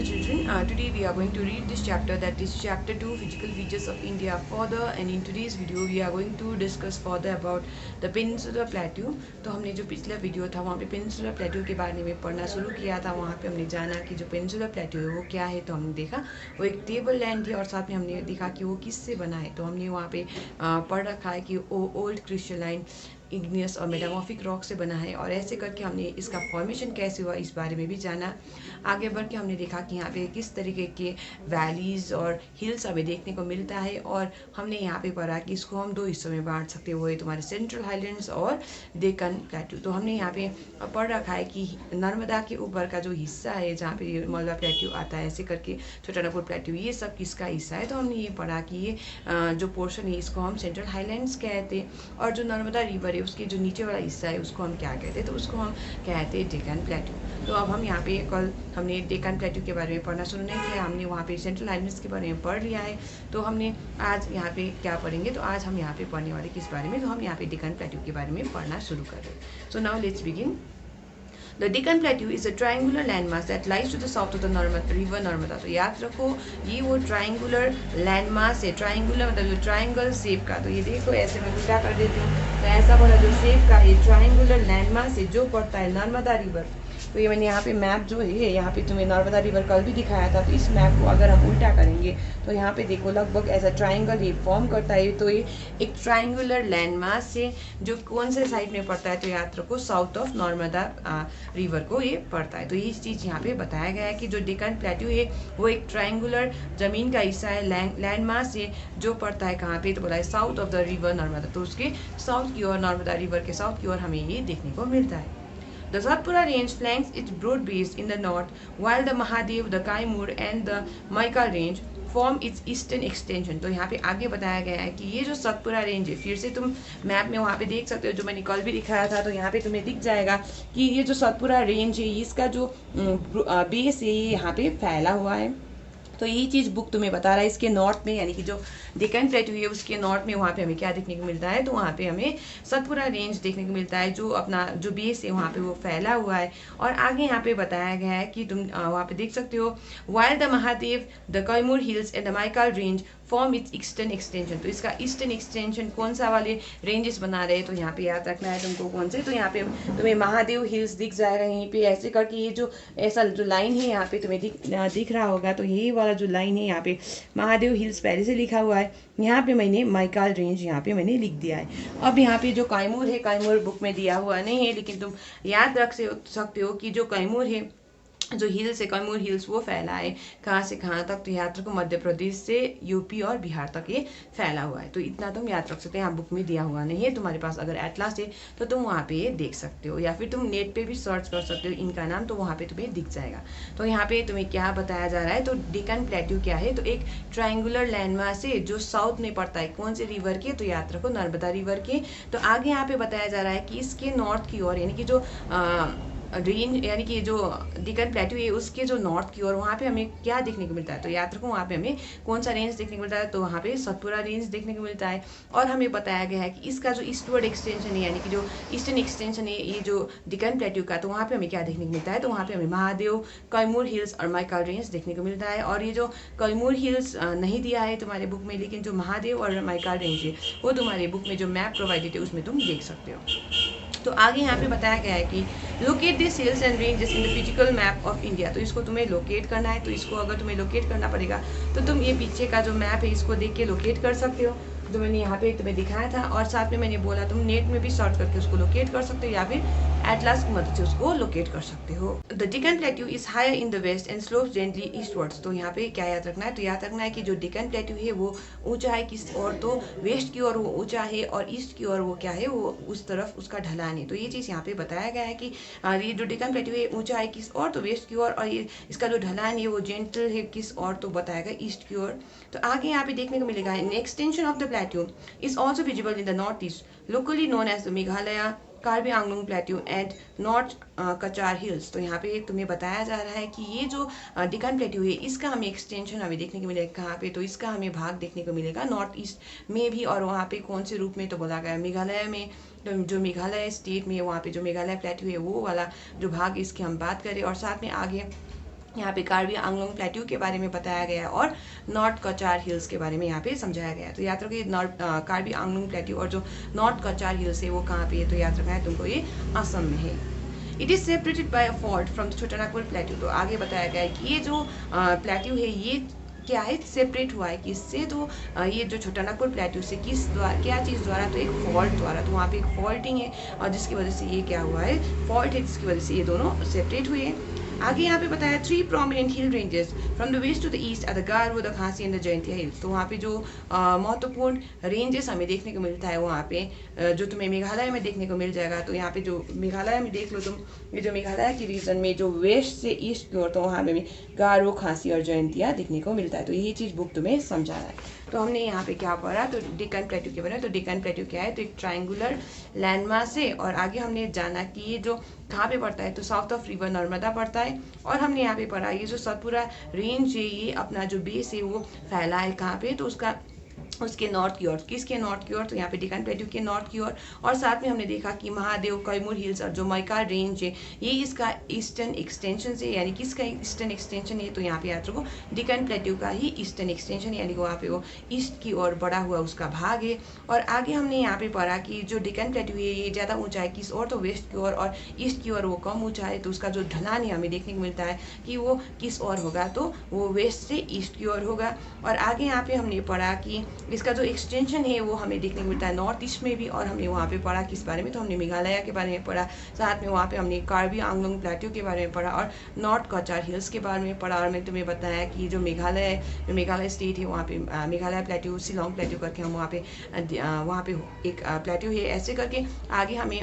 children. Today we are going to read this chapter, that is chapter 2, physical features of India further, and in today's video we are going to discuss further about the Peninsular Plateau. तो हमने जो पिछला video था वहाँ पे peninsular plateau के बारे में पढ़ना शुरू किया था। वहाँ पे हमने जाना कि जो पेनिनसुलर प्लेट्यू है वो क्या है। तो हमने देखा वो एक टेबल लैंड है और साथ में हमने देखा कि वो किससे बना है। तो हमने वहाँ पे पढ़ रखा है कि वो ओल्ड क्रिस्टलाइन इग्नियस और मेटामॉर्फिक रॉक से बना है, और ऐसे करके हमने इसका फॉर्मेशन कैसे हुआ इस बारे में भी जाना। आगे बढ़ के हमने देखा कि यहाँ पे किस तरीके के वैलीज़ और हिल्स हमें देखने को मिलता है, और हमने यहाँ पे पढ़ा कि इसको हम दो हिस्सों में बांट सकते हैं, वो है तुम्हारे सेंट्रल हाईलैंड्स और डेक्कन प्लेट्यू। तो हमने यहाँ पे पढ़ रखा है कि नर्मदा के ऊपर का जो हिस्सा है जहाँ पे मलबा प्लेट्यू आता है, ऐसे करके छोटानागपुर प्लेट्यू, ये सब किसका हिस्सा है। तो हमने ये पढ़ा कि ये जो पोर्शन है इसको हम सेंट्रल हाईलैंड्स कहते हैं, और जो नर्मदा रिवर है उसके जो नीचे वाला हिस्सा है उसको हम क्या कहते हैं, तो उसको हम कहते हैं डेक्कन प्लेट्यू। तो अब हम यहाँ पे कल हमने डेक्कन प्लेट्यू के बारे में पढ़ना शुरू नहीं किया, हमने वहाँ पे सेंट्रल हाईलैंड्स के बारे में पढ़ लिया है। तो हमने आज यहाँ पे क्या पढ़ेंगे, तो आज हम यहाँ पे पढ़ने वाले किस बारे में, तो हम यहाँ पे डेक्कन प्लेट्यू के बारे में पढ़ना शुरू कर रहे हैं। So now let's begin. The Deccan Plateau is a triangular landmass that lies to the south of the river Narmada. तो याद रखो ये वो ट्राइंगुलर लैंडमास है। ट्राइंगुलर मतलब जो ट्राइंगल शेप का। तो ये देखो ऐसे मैं उल्टा कर देती हूँ, तो ऐसा वाला जो शेप का ये ट्राइंगुलर लैंडमास है जो पड़ता है नर्मदा रिवर। तो ये मैंने यहाँ पे मैप जो है यहाँ पे तुम्हें नर्मदा रिवर कल भी दिखाया था। तो इस मैप को अगर हम उल्टा करेंगे तो यहाँ पे देखो लगभग ऐसा ट्राइंगल ये फॉर्म करता है। तो ये एक ट्राइंगुलर लैंडमास है जो कौन से साइड में पड़ता है, तो याद रखो साउथ ऑफ नर्मदा रिवर को ये पड़ता है। तो ये चीज़ यहाँ पे बताया गया है कि जो डेक्कन प्लेट्यू है वो एक ट्राइंगुलर जमीन का हिस्सा है, लैंडमास है जो पड़ता है कहाँ पे, तो बोला है south of the river Narmada. तो उसके साउथ की ओर, नर्मदा रिवर के साउथ की ओर हमें ये देखने को मिलता है। The Satpura range flanks its broad base in the north, while the Mahadev, the Kaimur and the Maikal range form its eastern extension. तो यहाँ पे आगे बताया गया है कि ये जो सतपुरा रेंज है, फिर से तुम मैप में वहाँ पे देख सकते हो, जो मैंने कल भी दिखाया था। तो यहाँ पे तुम्हें दिख जाएगा कि ये जो सतपुरा रेंज है इसका जो बेस है ये यहाँ पे फैला हुआ है। तो यही चीज़ बुक तुम्हें बता रहा है। इसके नॉर्थ में यानी कि जो डेक्कन प्लेट्यू है उसके नॉर्थ में वहाँ पे हमें क्या देखने को मिलता है, तो वहाँ पे हमें सतपुरा रेंज देखने को मिलता है जो अपना जो बेस है वहाँ पे वो फैला हुआ है। और आगे यहाँ पे बताया गया है कि तुम वहाँ पे देख सकते हो, while the Mahadev, the Kaimur hills and the Michael range form it's eastern extension. तो इसका ईस्टर्न एक्सटेंशन कौन सा वाले रेंजेस बना रहे हैं, तो यहाँ पे याद रखना है तुमको कौन से। तो यहाँ पे तुम्हें महादेव हिल्स दिख जाएगा यहीं पे, ऐसे करके ये जो ऐसा जो लाइन है यहाँ पे तुम्हें दिख रहा होगा। तो यही वाला जो लाइन है यहाँ पे महादेव हिल्स पहले से लिखा हुआ है, यहाँ पे मैंने माइकल रेंज यहाँ पे मैंने लिख दिया है। अब यहाँ पे जो कैमूर है, कैमूर बुक में दिया हुआ नहीं है, लेकिन तुम याद रख सकते हो कि जो कैमूर है, जो हिल्स है कैमूर हिल्स, वो फैला है कहाँ से कहाँ तक, तो याद रखो मध्य प्रदेश से यूपी और बिहार तक ये फैला हुआ है। तो इतना तुम याद रख सकते हो, यहाँ बुक में दिया हुआ नहीं है। तुम्हारे पास अगर एटलास है तो तुम वहाँ पे ये देख सकते हो, या फिर तुम नेट पे भी सर्च कर सकते हो इनका नाम, तो वहाँ पे तुम्हें दिख जाएगा। तो यहाँ पे तुम्हें क्या बताया जा रहा है, तो डेक्कन प्लेट्यू क्या है, तो एक ट्राइंगुलर लैंडमास है जो साउथ में पड़ता है कौन से रिवर के, तो याद रखो नर्मदा रिवर के। तो आगे यहाँ पे बताया जा रहा है कि इसके नॉर्थ की ओर यानी कि जो रेंज यानी कि जो डेक्कन प्लेट्यू है उसके जो नॉर्थ की ओर वहाँ पे हमें क्या देखने को मिलता है, तो याद रखो वहाँ पे हमें कौन सा रेंज देखने को मिलता है, तो वहाँ पे सतपुरा रेंज देखने को मिलता है। और हमें बताया गया है कि इसका जो ईस्टवर्ड एक्सटेंशन है यानी कि जो ईस्टर्न एक्सटेंशन है ये जो डेक्कन प्लेट्यू का, तो वहाँ पे हमें क्या देखने को मिलता है, तो वहाँ पे हमें महादेव, कैमूर हिल्स और माइकल रेंज देखने को मिलता है। और ये जो कैमूर हिल्स नहीं दिया है तुम्हारे बुक में, लेकिन जो महादेव और माइकल रेंज है वो तुम्हारे बुक में जो मैप प्रोवाइडेड है उसमें तुम देख सकते हो। तो आगे यहाँ पे बताया गया है कि locate this hills and ranges in the physical map of India. तो इसको तुम्हें लोकेट करना है, तो इसको अगर तुम्हें लोकेट करना पड़ेगा तो तुम ये पीछे का जो मैप है इसको देख के लोकेट कर सकते हो, जो मैंने यहाँ पे तुम्हें दिखाया था। और साथ में मैंने बोला तुम नेट में भी सर्च करके उसको लोकेट कर सकते हो, या फिर एटलास की मदद से उसको लोकेट कर सकते हो। The Deccan plateau is higher in the west and slopes gently eastwards. तो यहाँ पे क्या याद रखना है, तो याद रखना है कि जो डेक्कन प्लेट्यू है वो ऊंचा है किस ओर, तो वेस्ट की ओर वो ऊंचा है, और ईस्ट की ओर वो क्या है, वो उस तरफ उसका ढलान है। तो ये चीज़ यहाँ पे बताया गया है कि ये जो डेक्कन प्लेट्यू है ऊंचा है किस ओर, तो वेस्ट की ओर, और ये इसका जो ढलान है वो जेंटल है किस ओर, तो बताया गया ईस्ट की ओर। तो आगे यहाँ पे देखने को मिलेगा an extension of the plateau is also visible in the northeast, locally known as the Meghalaya Karbi Anglong plateau and north Cachar hills. तो यहाँ पे तुम्हें बताया जा रहा है कि ये जो डेक्कन प्लेट्यू है इसका हमें एक्सटेंशन हमें देखने को मिलेगा कहाँ पे, तो इसका हमें भाग देखने को मिलेगा नॉर्थ ईस्ट में भी, और वहाँ पे कौन से रूप में, तो बोला गया मेघालय में। तो जो मेघालय स्टेट में वहाँ पे जो मेघालय प्लेट्यू है वो वाला जो भाग इसकी हम बात करें। और साथ में आगे यहाँ पे कार्बी आंगलोंग प्लेट्यू के बारे में बताया गया है और नॉर्थ कचार हिल्स के बारे में यहाँ पे समझाया गया है। तो याद रखो ये कार्बी आंगलोंग प्लेट्यू और जो नॉर्थ कचार हिल्स है वो कहाँ पे है, तो याद रखना है तुमको ये असम में है। It is separated by a fault from Chotanagpur plateau. तो आगे बताया गया है कि ये जो प्लेट्यू है ये क्या है, सेपरेट हुआ है किससे, तो ये जो छोटानागपुर प्लेट्यू से किस द्वारा, क्या चीज़ द्वारा, तो एक फॉल्ट द्वारा। तो वहाँ पे एक फॉल्टिंग है और जिसकी वजह से ये क्या हुआ है, फॉल्ट है जिसकी वजह से ये दोनों सेपरेट हुए हैं। आगे यहाँ पे बताया 3 prominent hill ranges from the west to the east are the Garo, the Khasi and the Jaintia hills. तो वहाँ पे जो महत्वपूर्ण रेंजेस हमें देखने को मिलता है वहाँ पे जो तुम्हें मेघालय में देखने को मिल जाएगा। तो यहाँ पे जो मेघालय में देख लो तुम, ये जो मेघालय के रीजन में जो वेस्ट से ईस्ट की ओर, तो वहाँ पे गारो, खासी और जयंतिया देखने को मिलता है। तो यही चीज़ बुक तुम्हें समझा रहा है। तो हमने यहाँ पे क्या पढ़ा, तो डेक्कन प्लेट्यू के बारे में। तो डेक्कन प्लेट्यू क्या है, तो एक ट्रायंगुलर लैंडमास है। और आगे हमने जाना कि ये जो कहाँ पे पड़ता है, तो साउथ ऑफ रिवर नर्मदा पड़ता है। और हमने यहाँ पे पढ़ा ये जो सतपुरा रेंज है ये अपना जो बेस है वो फैला है कहाँ पे, तो उसके नॉर्थ की ओर। किसके नॉर्थ की ओर, तो यहाँ पे डेक्कन प्लेट्यू के नॉर्थ की ओर। और साथ में हमने देखा कि महादेव, कैमूर हिल्स और जो मैकार रेंज है ये इसका ईस्टर्न एक्सटेंशन है। यानी किसका ईस्टर्न एक्सटेंशन है, तो यहाँ पे याद रखो डेक्कन प्लेट्यू का ही ईस्टर्न एक्सटेंशन, यानी वहाँ पे वो ईस्ट की ओर बढ़ा हुआ उसका भाग है। और आगे हमने यहाँ पे पढ़ा कि जो डेक्कन प्लेट्यू है ये ज़्यादा ऊंचा है किस ओर, तो वेस्ट की ओर, और ईस्ट की ओर वो कम ऊंचा है। तो उसका जो ढलान है हमें देखने को मिलता है कि वो किस ओर होगा, तो वो वेस्ट से ईस्ट की ओर होगा। और आगे यहाँ पे हमने पढ़ा कि इसका जो एक्सटेंशन है वो हमें देखने को मिलता है नॉर्थ ईस्ट में भी। और हमने वहाँ पे पढ़ा किस बारे में, तो हमने मेघालय के बारे में पढ़ा, साथ में वहाँ पे हमने कार्बी आंगलोंग प्लेट्यू के बारे में पढ़ा और नॉर्थ कचार हिल्स के बारे में पढ़ा। और मैं तुम्हें बताया कि जो मेघालय स्टेट है वहाँ पे मेघालय प्लेट्यू, शिलोंग प्लेट्यू करके हम वहाँ पे एक प्लेट्यू है ऐसे करके। आगे हमें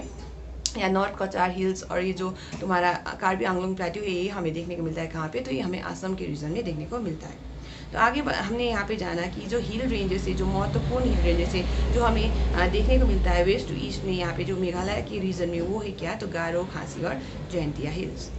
या नॉर्थ कचार हिल्स और ये जो तुम्हारा कार्बी आंगलोंग प्लेट्यू है ये हमें देखने को मिलता है कहाँ पे, तो ये हमें असम के रीजन में देखने को मिलता है। तो आगे हमने यहाँ पे जाना कि जो हिल रेंजेस है, जो महत्वपूर्ण हिल रेंजेस है जो हमें देखने को मिलता है वेस्ट टू ईस्ट में, यहाँ पे जो मेघालय के रीजन में वो है क्या, तो गारो, खासी और जयंतिया हिल्स।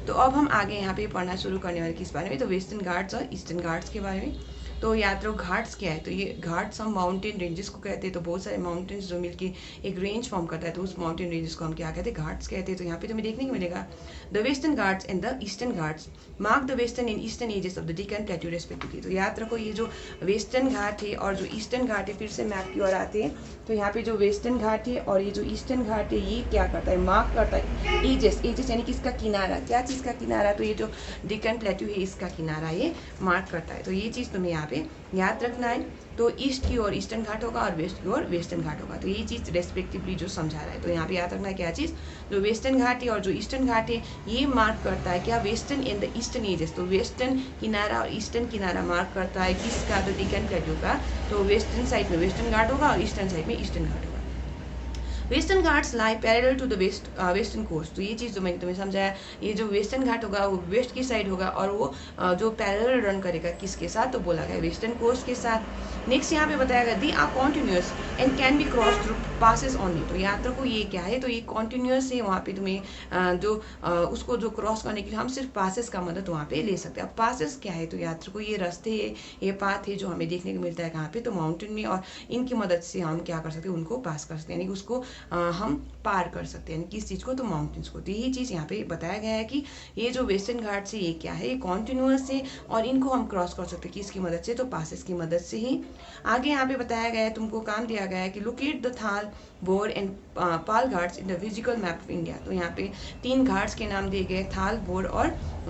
तो अब हम आगे यहाँ पे पढ़ना शुरू करने वाले किस बारे में, तो वेस्टर्न घाट्स और ईस्टर्न घाट्स के बारे में। तो याद रखो घाट्स क्या है, तो ये घाट्स हम माउंटेन रेंजेस को कहते हैं। तो बहुत सारे माउंटेन्स जो मिलके एक रेंज फॉर्म करता है, तो उस माउंटेन रेंजेस को हम क्या कहते हैं, घाट्स कहते हैं। तो यहाँ पे तुम्हें देखने को मिलेगा the Western Ghats and the Eastern Ghats mark the western and eastern edges of the Deccan plateau respectively. तो याद रखो ये जो वेस्टर्न घाट है और जो ईस्टर्न घाट है, फिर से मैप की ओर आते हैं। तो यहाँ पे जो वेस्टर्न घाट है और ये जो ईस्टर्न घाट है ये क्या करता है, मार्क करता है एजेस यानी किसका किनारा, क्या चीज़ का किनारा, तो ये जो डेक्कन प्लेट्यू है इसका किनारा ये मार्क करता है। तो ये चीज़ तुम्हें यहाँ पे याद रखना है। तो ईस्ट की ओर ईस्टर्न घाट होगा और वेस्ट की ओर वेस्टर्न घाट होगा। तो ये चीज़ रेस्पेक्टिवली जो समझा रहा है, तो यहाँ पे याद रखना है क्या चीज़, जो वेस्टर्न घाट है और जो ईस्टर्न घाट है ये मार्क करता है क्या, western and the eastern edges. तो वेस्टर्न किनारा और ईस्टर्न किनारा मार्क करता है किसका, तो डेक्कन प्लेट्यू का। तो वेस्टर्न साइड में वेस्टर्न घाट होगा और ईस्टर्न साइड में ईस्टर्न घाट होगा। Western Ghats lie parallel to the western coast. तो ये चीज़ जो मैंने तुम्हें समझाया, ये जो वेस्टर्न घाट होगा वो वेस्ट की साइड होगा और वो जो पैरेलल रन करेगा किसके साथ, तो बोला गया वेस्टर्न कोस्ट के साथ। नेक्स्ट यहाँ पे बताया गया they are continuous and can be cross through passes only. तो याद रखो ये क्या है, तो ये कॉन्टिन्यूस है। वहाँ पे तुम्हें जो उसको जो क्रॉस करने के लिए हम सिर्फ पासेस का मदद वहाँ पे ले सकते हैं। अब पासेस क्या है, तो याद रखो ये रास्ते है, ये पाथ है जो हमें देखने को मिलता है कहाँ पे, तो माउंटेन में। और इनकी मदद से हम क्या कर सकते हैं, उनको पास कर सकते हैं, यानी कि उसको हम पार कर सकते हैं, किस चीज़ को, तो माउंटेन्स को। तो यही चीज़ यहाँ पे बताया गया है कि ये जो वेस्टर्न घाट से ये क्या है, ये कॉन्टिन्यूअस है और इनको हम क्रॉस कर सकते हैं किसकी मदद से, तो पासेस की मदद से ही। आगे यहाँ पे बताया गया है, तुमको काम दिया गया है कि लोकेट द थाल, bore and Pal Ghats in the physical map of India. तो यहाँ पे 3 घाट्स के नाम दिए गए, थाल, बोर और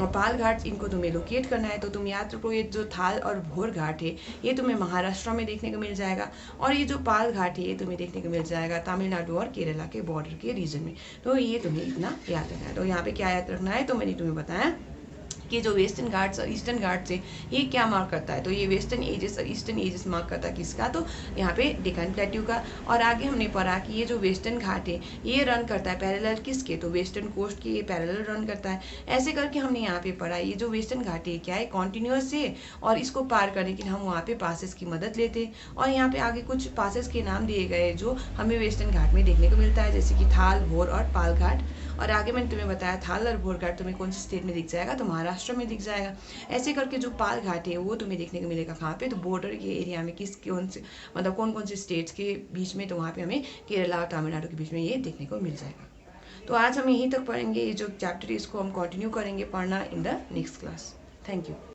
पाल घाट्स। इनको तुम्हें लोकेट करना है। तो तुम याद रखो ये जो थाल और भोर घाट है ये तुम्हें महाराष्ट्र में देखने को मिल जाएगा और ये जो पाल घाट है ये तुम्हें देखने को मिल जाएगा तमिलनाडु और केरला के बॉर्डर के रीजन में। तो ये तुम्हें इतना याद रखना है। तो यहाँ पे क्या याद रखना है, तो मैंने तुम्हें बताया कि जो वेस्टर्न घाट्स और ईस्टर्न घाट्स है ये क्या मार्क करता है, तो ये वेस्टर्न एजेस और ईस्टर्न एजेस मार्क करता है किसका, तो यहाँ पे डेक्कन प्लेट्यू का। और आगे हमने पढ़ा कि ये जो वेस्टर्न घाट है ये रन करता है पैरेलल किसके, तो वेस्टर्न कोस्ट के ये पैरेलल रन करता है। ऐसे करके हमने यहाँ पे पढ़ा ये जो वेस्टर्न घाट है क्या है, कॉन्टिन्यूस है और इसको पार करने के लिए हम वहाँ पे पासेस की मदद लेते। और यहाँ पे आगे कुछ पासेस के नाम दिए गए जो हमें वेस्टर्न घाट में देखने को मिलता है, जैसे कि थाल, भोर और पाल घाट। और आगे मैंने तुम्हें बताया थाल और भोर घाट तुम्हें कौन से स्टेट में दिख जाएगा, तो महाराष्ट्र में दिख जाएगा। ऐसे करके जो पाल घाट है वो तुम्हें देखने को मिलेगा कहाँ पे, तो बॉर्डर के एरिया में कौन से मतलब कौन कौन से स्टेट्स के बीच में, तो वहाँ पे हमें केरला और तमिलनाडु के बीच में ये देखने को मिल जाएगा। तो आज हम यहीं तक पढ़ेंगे, ये जो चैप्टर है इसको हम कंटिन्यू करेंगे पढ़ना in the next class. Thank you.